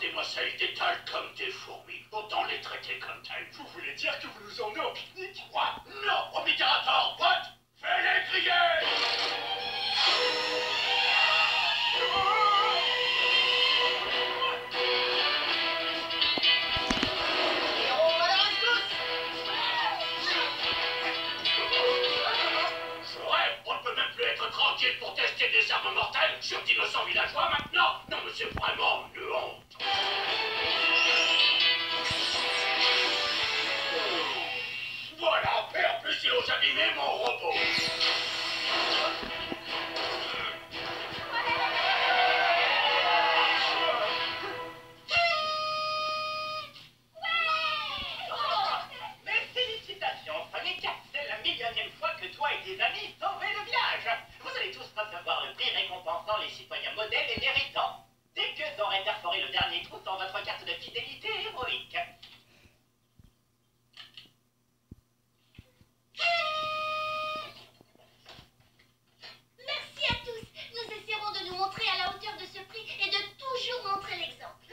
Regardez-moi ça, ils détalent comme des fourmis. Autant les traiter comme tels. Vous voulez dire que vous nous emmenez en pique-nique? Quoi? Non, obligatoire, what? Fais-les crier! On ne peut même plus être tranquille pour tester des armes mortelles sur d'innocents villageois maintenant. Non mais c'est vraiment une honte. Voilà, et en plus ils ont abîmé mon robot. Mes félicitations, Sonic, c'est la millionième fois que toi et tes amis sauvez le village. Vous allez tous recevoir le prix récompensant les citoyens modèles et méritants, dès que j'aurai perforé le dernier trou dans votre carte de fidélité héroïque. Merci à tous. Nous essaierons de nous montrer à la hauteur de ce prix et de toujours montrer l'exemple.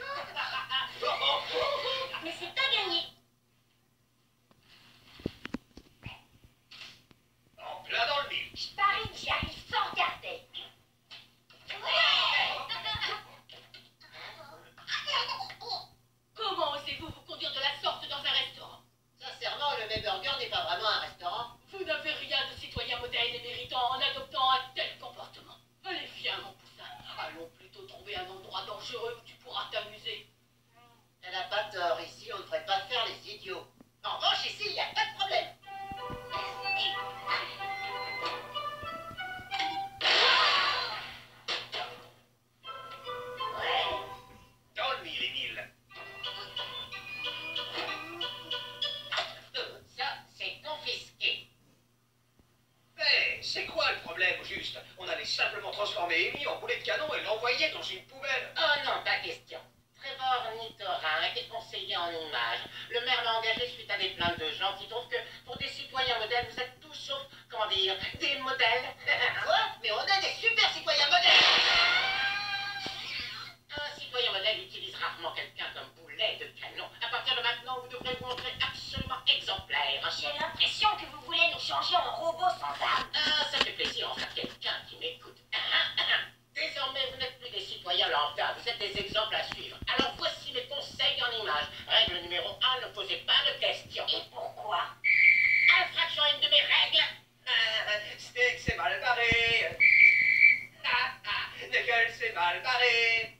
Mais c'est pas gagné. En plein dans le mille. Je parie que j'y arrive sans regarder. Comment osez-vous vous conduire de la sorte dans un restaurant? Sincèrement, le Burger n'est pas vraiment un restaurant. Vous n'avez rien de citoyen modèle et méritant en adoptant un tel comportement. Allez, viens, mon poussin. Allons plutôt trouver un endroit dangereux où tu pourras t'amuser. Elle n'a pas tort, ici on ne devrait pas faire les idiots. En revanche, ici, il n'y a pas de problème. Dans le mille, Émile. Ça, c'est confisqué. Hé, c'est quoi le problème, au juste? On allait simplement transformer Amy en boulet de canon et l'envoyer dans une poubelle. Oh non, pas question. Trevor Nitorin était conseiller en images. Le maire l'a engagé suite à des plaintes de gens qui trouvent que pour des citoyens modèles, vous êtes tous sauf, comment dire, des modèles. Quoi? Mais on a des super citoyens modèles. Un citoyen modèle utilise rarement quelqu'un comme boulet de canon. À partir de maintenant, vous devrez vous montrer absolument exemplaire. J'ai l'impression que vous voulez nous changer en robots sans âme. Ah, ça fait plaisir, enfin, quelqu'un qui m'écoute. Désormais, vous n'êtes plus des citoyens lambda, vous êtes des exemples à suivre. Alors voici les conseils en images. Règle numéro 1, ne posez pas de questions. Et pourquoi? Infraction à une de mes règles. Steak, c'est mal barré. Nickel, c'est mal barré.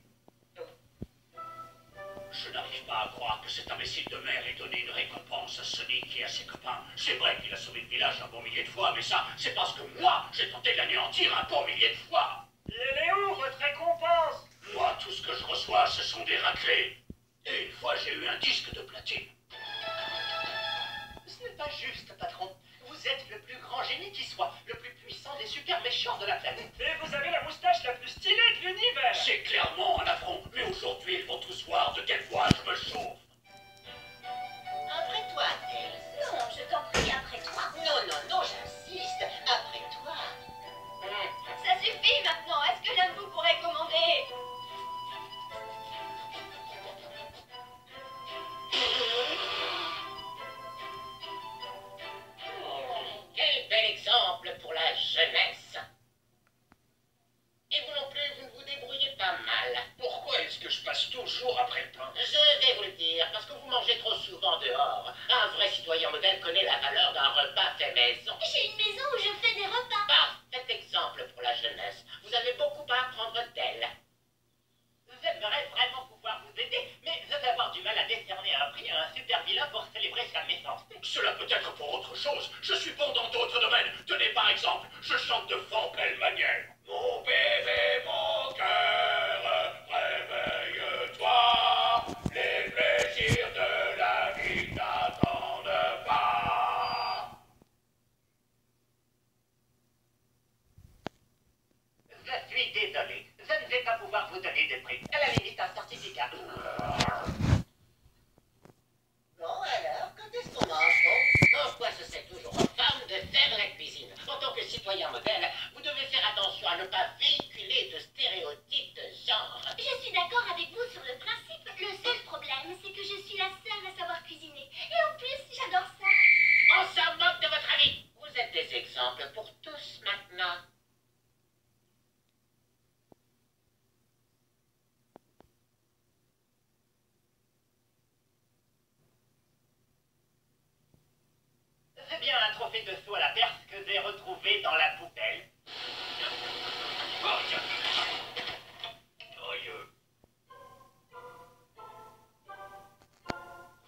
Je n'arrive pas à croire que cet imbécile de maire ait donné une récompense à Sonic et à ses copains. C'est vrai qu'il a sauvé le village un bon millier de fois, mais ça, c'est parce que moi, j'ai tenté de l'anéantir un bon millier de fois. Et elle est où, votre récompense? Moi, tout ce que je reçois, ce sont des raclés. Et une fois, j'ai eu un disque de platine. Ce n'est pas juste, patron. Vous êtes le plus grand génie qui soit, le plus puissant des super méchants de la planète. Et vous avez la moustache la plus stylée de l'univers. C'est clairement un affront, mais aujourd'hui, ils vont tous voir de quelle voie je me chauffe. Après toi, Tails. Non, je t'en prie, après toi. Non, j'insiste. Après toi. Ça suffit maintenant. Est-ce que l'un de vous pourrait commander? Quel bel exemple pour la jeunesse. Et vous non plus, vous ne vous débrouillez pas mal. Pourquoi est-ce que je passe toujours après le pain? Je vais vous le dire, parce que vous mangez trop souvent dehors. Un vrai citoyen modèle connaît la valeur d'un repas fait maison. J'ai une maison où je fais des repas. Parfait exemple pour la jeunesse. Vous avez beaucoup à apprendre d'elle. J'aimerais vraiment pouvoir vous aider, mais je vais avoir du mal à décerner un prix à un super vilain pour célébrer sa naissance. Cela peut être pour autre chose. Je suis bon dans d'autres domaines. Tenez par exemple, je chante de fort belle manière. Mon bébé, mon cœur, réveille-toi. Les plaisirs de la vie n'attendent pas. Je suis désolé, je ne vais pas pouvoir vous donner de prix. À la limite, un certificat. Bon alors, quand est-ce qu'on mange, pourquoi ce serait toujours aux femmes de faire la cuisine? En tant que citoyen modèle, vous devez faire attention C'est bien un trophée de saut à la perse que j'ai retrouvé dans la poubelle.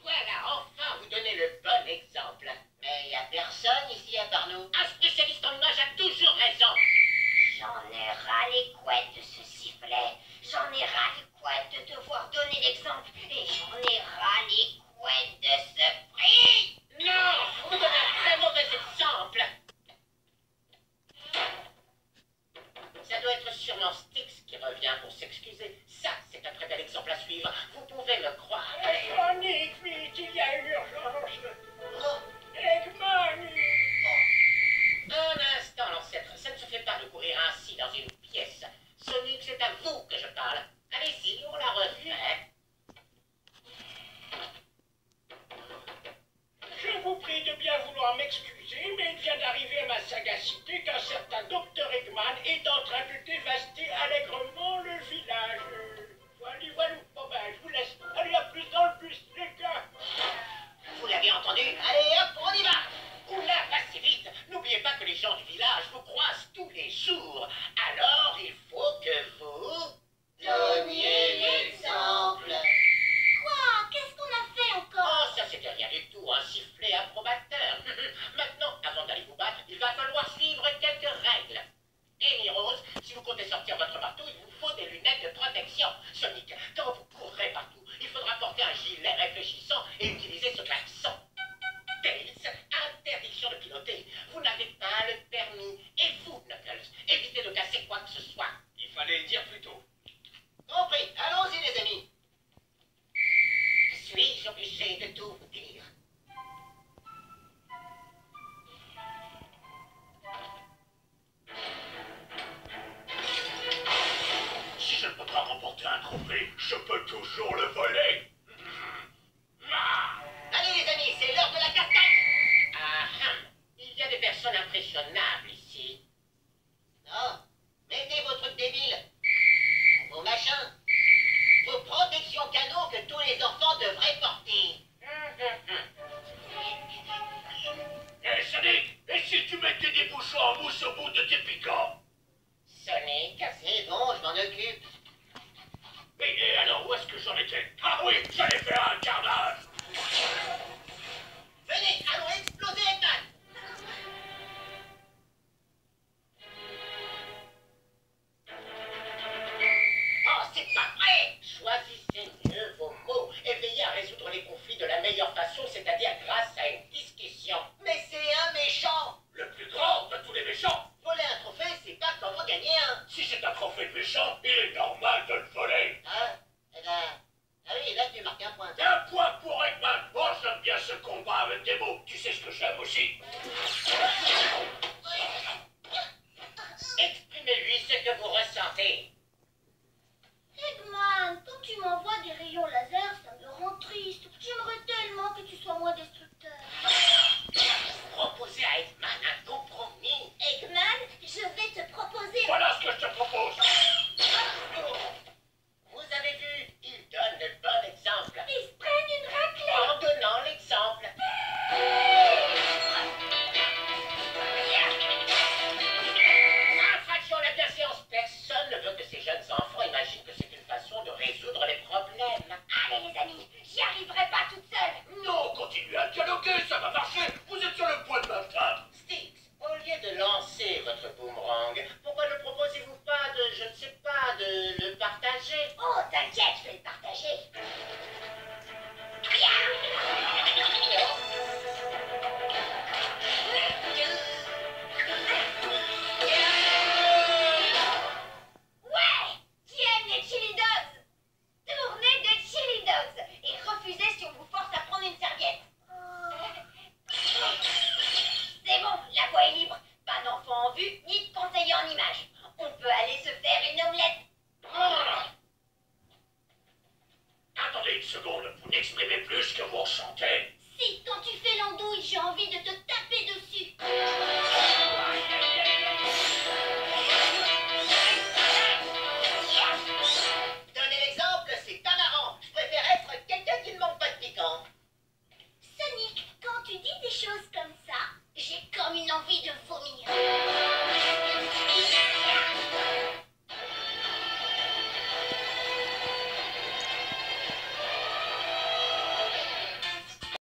Voilà, enfin, vous donnez le bon exemple. Mais y a personne ici à part nous. Un spécialiste en image a toujours raison. J'en ai ras les couettes de ce sifflet. J'en ai ras les couettes de devoir donner l'exemple. Et j'en ai ras les couettes de ce prix. Non, vous donnez un très mauvais exemple. Ça doit être sûrement Styx qui revient pour s'excuser. Ça, c'est un très bel exemple à suivre. Vous pouvez me croire. Sonic, vite, il y a une urgence. Oh, Eggman. un instant, l'ancêtre. Ça ne se fait pas de courir ainsi dans une pièce. Sonic, c'est à vous que je parle. Allez-y, on la refait. Je vous prie de bien vouloir m'excuser, mais il vient d'arriver à ma sagacité qu'un certain Dr Eggman est en train de dévaster allègrement le village. Voilà, bon ben, je vous laisse. Allez, à plus dans le bus, les gars. Vous l'avez entendu? Allez, hop, on y va. Oula, pas si vite. N'oubliez pas que les gens du village vous croisent tous les jours. Alors, il faut que vous... Donniez l'exemple. Quoi? Qu'est-ce qu'on a fait encore? Oh, ça c'était rien du tout, un sifflet approbateur. Maintenant, avant d'aller vous battre, il va falloir suivre quelques règles. Amy Rose, si vous comptez sortir votre marteau, il vous faut des lunettes de protection. Sonic, quand vous courrez partout, il faudra porter un gilet réfléchissant et utiliser ce klaxon. Tails, interdiction de piloter. Vous n'avez pas le permis. Et vous, Knuckles, évitez de casser quoi que ce soit. Il fallait le dire plus tôt. Compris, allons-y les amis. Suis-je obligé de tout vous dire? Si je ne peux pas remporter un trophée, je peux toujours le voler. Allez les amis, c'est l'heure de la cascade. Ah, il y a des personnes impressionnables ici. Non, mettez vos trucs débiles, vos machins, vos protections canaux que tous les enfants devraient porter. Hé Sonic, et si tu mettais des bouchons en mousse au bout de tes piquants? Sonic, c'est bon, je m'en occupe. Et alors, où est-ce que j'en étais? Ah oui, j'allais faire un carnage. Venez, allons exploser Eggman. Oh, c'est pas vrai. Choisissez mieux vos mots et veillez à résoudre les conflits de la meilleure façon, c'est-à-dire grâce à une discussion. Mais c'est un méchant. Le plus grand de tous les méchants. Voler un trophée, c'est pas comme en gagner un. Si c'est un trophée de méchant, il est normal de le voler. Hein? Eh ben... Ah oui, là tu marques un point. Un point pour Eggman. Oh, j'aime bien ce combat avec des mots. Tu sais ce que j'aime aussi? Exprimez-lui ce que vous ressentez. Eggman, quand tu m'envoies des rayons laser, ça me rend triste. J'aimerais tellement que tu sois moins destructeur. Proposez à Eggman un compromis. Eggman, je vais te proposer... Voilà ce que je te propose. Vous avez vu, il donne le bon exemple. Ils se prennent une raclée. En donnant l'exemple. Infraction à la bienséance. Personne ne veut que ces jeunes enfants imaginent que c'est une façon de résoudre les problèmes. Allez les amis, j'y arriverai pas toute seule. Non, continuez à dialoguer, ça va marcher. Vous êtes sur le point de m'atteindre. Styx, au lieu de lancer votre boomerang, pourquoi ne proposez-vous pas de, je ne sais pas, de le partager? Oh, t'inquiète, je vais le partager. Ouais! Qui aime les chili dogs? Tournez de chili dogs et refusez si on vous force à prendre une serviette. C'est bon, la voie est libre. Pas d'enfant en vue, ni de conseiller en image. On peut aller se faire une omelette. Attendez une seconde, vous n'exprimez plus ce que vous ressentez. Si, quand tu fais l'andouille, j'ai envie de te taper dessus.